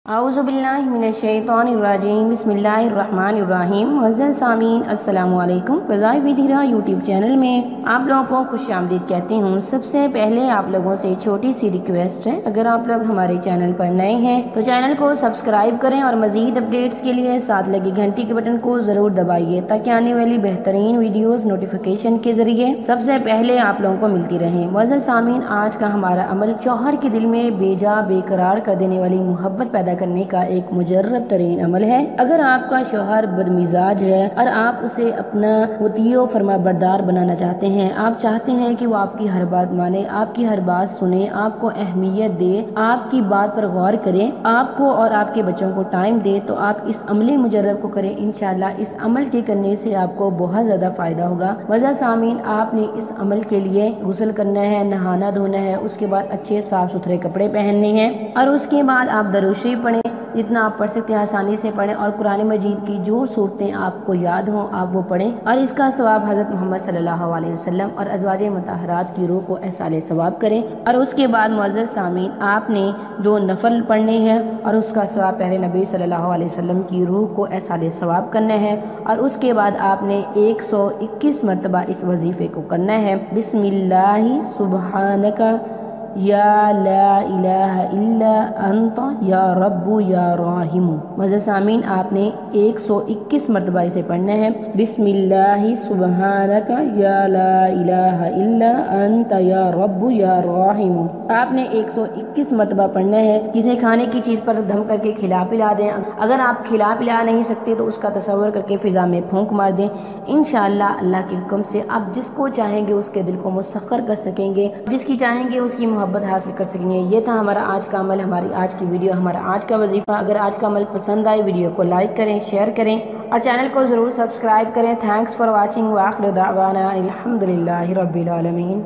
اعوذ باللہ من الشیطان الرجیم بسم اللہ الرحمن الرحیم۔ معزز سامعین السلام علیکم۔ فضائے ود ہیرا یوٹیوب چینل میں آپ لوگوں کو خوش آمدید کہتی ہوں۔ سب سے پہلے آپ لوگوں سے چھوٹی سی ریکویسٹ ہے، اگر آپ لوگ ہمارے چینل پر نئے ہیں تو چینل کو سبسکرائب کریں اور مزید اپڈیٹس کے لیے ساتھ لگی گھنٹی کے بٹن کو ضرور دبائیے تاکہ آنے والی بہترین ویڈیوز نوٹیفیکیشن کے ذریعے سب سے پہلے آپ لوگوں کو ملتی رہیں۔ معزز سامعین، آج کا ہمارا عمل شوہر کے دل میں بے جا بے قرار کر دینے والی محبت پیدا کرنے کا ایک مجرب ترین عمل ہے۔ اگر آپ کا شوہر بدمزاج ہے اور آپ اسے اپنا مطیع و فرما بردار بنانا چاہتے ہیں، آپ چاہتے ہیں کہ وہ آپ کی ہر بات مانے، آپ کی ہر بات سنے، آپ کو اہمیت دے، آپ کی بات پر غور کرے، آپ کو اور آپ کے بچوں کو ٹائم دے، تو آپ اس عمل مجرب کو کریں۔ انشاءاللہ اس عمل کے کرنے سے آپ کو بہت زیادہ فائدہ ہوگا۔ معزز سامعین، آپ نے اس عمل کے لیے غسل کرنا ہے، نہانا دھونا ہے، اس کے بعد اچھے صاف ستھرے کپڑے پہننے ہیں اور اس کے بعد آپ درود شریف پڑھیں، جتنا آپ پڑھ سکتے ہیں آسانی سے پڑھیں، اور قرآن مجید کی جو صورتیں آپ کو یاد ہوں آپ وہ پڑھیں، اور اس کا ثواب حضرت محمد صلی اللہ علیہ وسلم اور ازواج مطہرات کی روح کو احصال ثواب کریں۔ اور اس کے بعد معزز سامعین، آپ نے 2 نفل پڑھنے ہیں اور اس کا ثواب پہلے نبی صلی اللہ علیہ وسلم کی روح کو احصال ثواب کرنا ہے، اور اس کے بعد آپ نے 121 مرتبہ اس وظیفے کو کرنا ہے۔ بسم اللہ سبحانک یا لا الہ الا انت یا رب یا رحیم۔ معزز سامعین، آپ نے 121 مرتبہ اسے پڑھنا ہے۔ بسم اللہ سبحانک یا لا الہ الا انت یا رب یا رحیم۔ آپ نے 121 مرتبہ پڑھنا ہے۔ کسی کھانے کی چیز پر دم کر کے کھلا پلا دیں، اگر آپ کھلا پلا نہیں سکتے تو اس کا تصور کر کے فضا میں پھونک مار دیں۔ انشاءاللہ اللہ کے حکم سے آپ جس کو چاہیں گے اس کے دل کو مسخر کر سکیں گے، جس کی چاہیں گے اس کی محبت حاصل کر سکیں گے۔ یہ تھا ہمارا آج کا عمل، ہماری آج کی ویڈیو، ہمارا آج کا وظیفہ۔ اگر آج کا عمل پسند آئے ویڈیو کو لائک کریں، شیئر کریں اور چینل کو ضرور سبسکرائب کریں۔ تھینکس فار واچنگ، وآخر دعوانا الحمدللہ رب العالمین۔